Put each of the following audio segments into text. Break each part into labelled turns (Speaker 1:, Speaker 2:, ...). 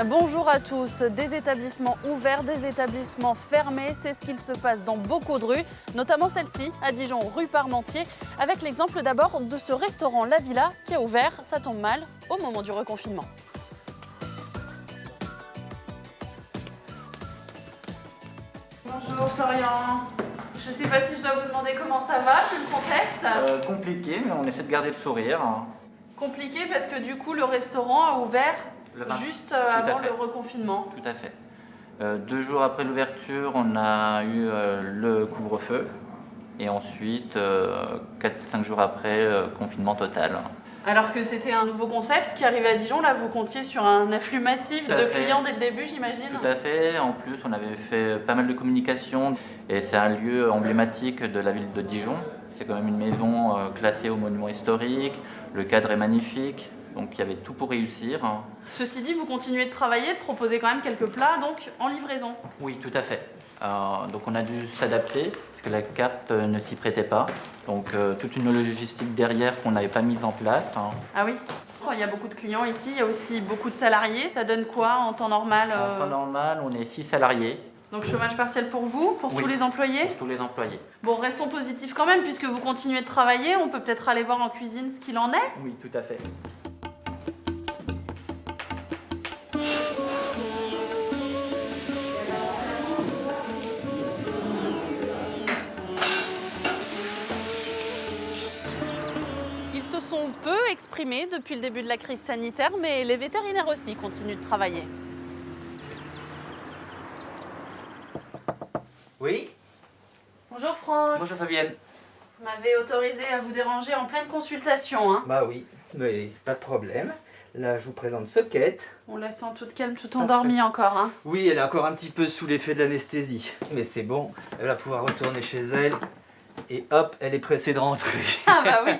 Speaker 1: Bonjour à tous. Des établissements ouverts, des établissements fermés, c'est ce qu'il se passe dans beaucoup de rues, notamment celle-ci, à Dijon, rue Parmentier, avec l'exemple d'abord de ce restaurant La Villa qui a ouvert, ça tombe mal, au moment du reconfinement. Bonjour Florian. Je ne sais pas si je dois vous demander comment ça va, vu le contexte.
Speaker 2: Compliqué, mais on essaie de garder le sourire.
Speaker 1: Compliqué parce que du coup le restaurant a ouvert juste avant le reconfinement.
Speaker 2: Tout à fait. 2 jours après l'ouverture, on a eu le couvre-feu. Et ensuite, 4-5 jours après, confinement total.
Speaker 1: Alors que c'était un nouveau concept qui arrivait à Dijon, là vous comptiez sur un afflux massif de clients dès le début, j'imagine.
Speaker 2: Tout à fait. En plus, on avait fait pas mal de communication et c'est un lieu emblématique de la ville de Dijon. C'est quand même une maison classée au monument historique, le cadre est magnifique, donc il y avait tout pour réussir.
Speaker 1: Ceci dit, vous continuez de travailler, de proposer quand même quelques plats donc en livraison.
Speaker 2: Oui, tout à fait. Donc on a dû s'adapter parce que la carte ne s'y prêtait pas. Donc toute une logistique derrière qu'on n'avait pas mise en place.
Speaker 1: Ah oui. Il y a beaucoup de clients ici, il y a aussi beaucoup de salariés. Ça donne quoi en temps normal
Speaker 2: En temps normal, on est 6 salariés.
Speaker 1: Donc chômage partiel pour vous, pour tous les employés?
Speaker 2: Pour tous les employés.
Speaker 1: Bon, restons positifs quand même puisque vous continuez de travailler. On peut peut-être aller voir en cuisine ce qu'il en est.
Speaker 2: Oui, tout à fait.
Speaker 1: Ils se sont peu exprimés depuis le début de la crise sanitaire, mais les vétérinaires aussi continuent de travailler.
Speaker 3: Oui.
Speaker 1: Bonjour Franck.
Speaker 3: Bonjour Fabienne.
Speaker 1: Vous m'avez autorisé à vous déranger en pleine consultation. Hein.
Speaker 3: Bah oui, mais pas de problème. Là, je vous présente Socket.
Speaker 1: On la sent toute calme, tout endormie encore. Hein.
Speaker 3: Oui, elle est encore un petit peu sous l'effet de l'anesthésie. Mais c'est bon, elle va pouvoir retourner chez elle. Et hop, elle est pressée de rentrer.
Speaker 1: Ah bah oui.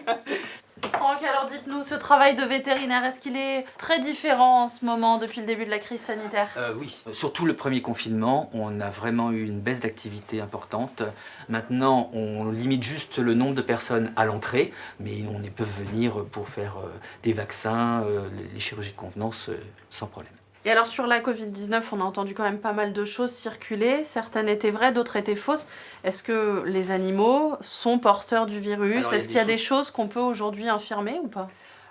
Speaker 1: Franck, alors dites-nous, ce travail de vétérinaire, est-ce qu'il est très différent en ce moment depuis le début de la crise sanitaire?
Speaker 3: Oui, surtout le premier confinement, on a vraiment eu une baisse d'activité importante. Maintenant, on limite juste le nombre de personnes à l'entrée, mais on peut venir pour faire des vaccins, les chirurgies de convenance sans problème.
Speaker 1: Et alors sur la Covid-19, on a entendu quand même pas mal de choses circuler. Certaines étaient vraies, d'autres étaient fausses. Est-ce que les animaux sont porteurs du virus? Est-ce qu'il y a des choses qu'on peut aujourd'hui infirmer ou pas?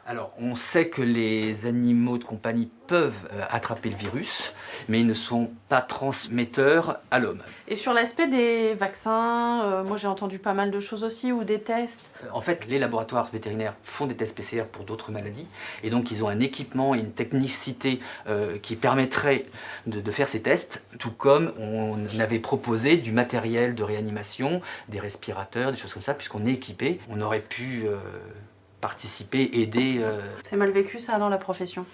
Speaker 3: Alors, on sait que les animaux de compagnie peuvent attraper le virus, mais ils ne sont pas transmetteurs à l'homme.
Speaker 1: Et sur l'aspect des vaccins, moi j'ai entendu pas mal de choses aussi, ou des tests.
Speaker 3: En fait, les laboratoires vétérinaires font des tests PCR pour d'autres maladies, et donc ils ont un équipement et une technicité qui permettrait de faire ces tests, tout comme on avait proposé du matériel de réanimation, des respirateurs, des choses comme ça, puisqu'on est équipé, on aurait pu participer, aider.
Speaker 1: C'est mal vécu ça dans la profession?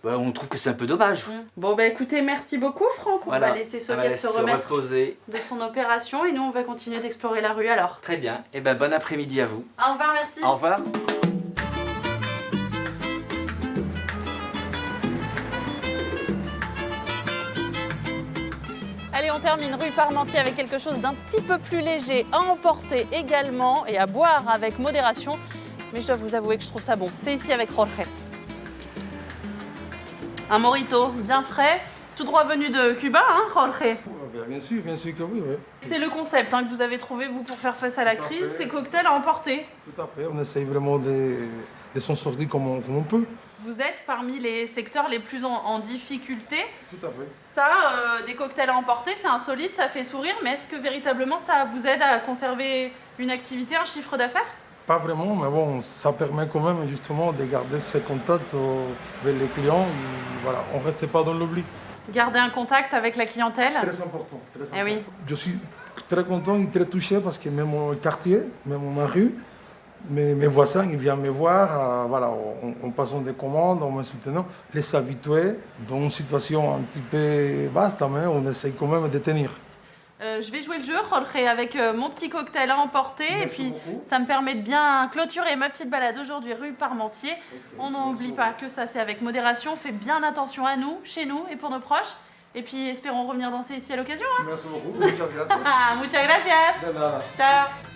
Speaker 3: On trouve que c'est un peu dommage.
Speaker 1: Bon bah écoutez, merci beaucoup Franck. On va laisser Socket se remettre
Speaker 3: reposer
Speaker 1: de son opération et nous on va continuer d'explorer la rue alors.
Speaker 3: Très bien, et bon après-midi à vous.
Speaker 1: Au revoir, merci.
Speaker 3: Au revoir.
Speaker 1: Allez, on termine rue Parmentier avec quelque chose d'un petit peu plus léger à emporter également et à boire avec modération. Mais je dois vous avouer que je trouve ça bon. C'est ici avec Jorge. Un mojito bien frais, tout droit venu de Cuba, hein, Jorge?
Speaker 4: Bien sûr que oui.
Speaker 1: C'est le concept que vous avez trouvé, vous, pour faire face à la crise, ces cocktails à emporter.
Speaker 4: Tout à fait, on essaye vraiment de s'en sortir comme on peut.
Speaker 1: Vous êtes parmi les secteurs les plus en difficulté.
Speaker 4: Tout à fait.
Speaker 1: Ça, des cocktails à emporter, c'est insolite, ça fait sourire, mais est-ce que véritablement ça vous aide à conserver une activité, un chiffre d'affaires?
Speaker 4: Pas vraiment, mais bon, ça permet quand même justement de garder ces contacts avec les clients. Et voilà, on ne reste pas dans l'oubli.
Speaker 1: Garder un contact avec la clientèle?
Speaker 4: Très important, très important.
Speaker 1: Eh oui.
Speaker 4: Je suis très content et très touché parce que même au quartier, même ma rue, mes voisins, ils viennent me voir, voilà, en passant des commandes, en me soutenant, les habitués dans une situation un petit peu vaste, mais on essaye quand même de tenir.
Speaker 1: Je vais jouer le jeu, Jorge, avec mon petit cocktail à emporter.
Speaker 4: Merci
Speaker 1: et puis,
Speaker 4: beaucoup.
Speaker 1: ça me permet de bien clôturer ma petite balade aujourd'hui rue Parmentier. On n'oublie pas que ça, c'est avec modération. On fait bien attention à nous, chez nous et pour nos proches. Et puis, espérons revenir danser ici à l'occasion. Hein.
Speaker 4: Merci beaucoup, muchas gracias.
Speaker 1: Muchas gracias.
Speaker 4: De nada.
Speaker 1: Ciao.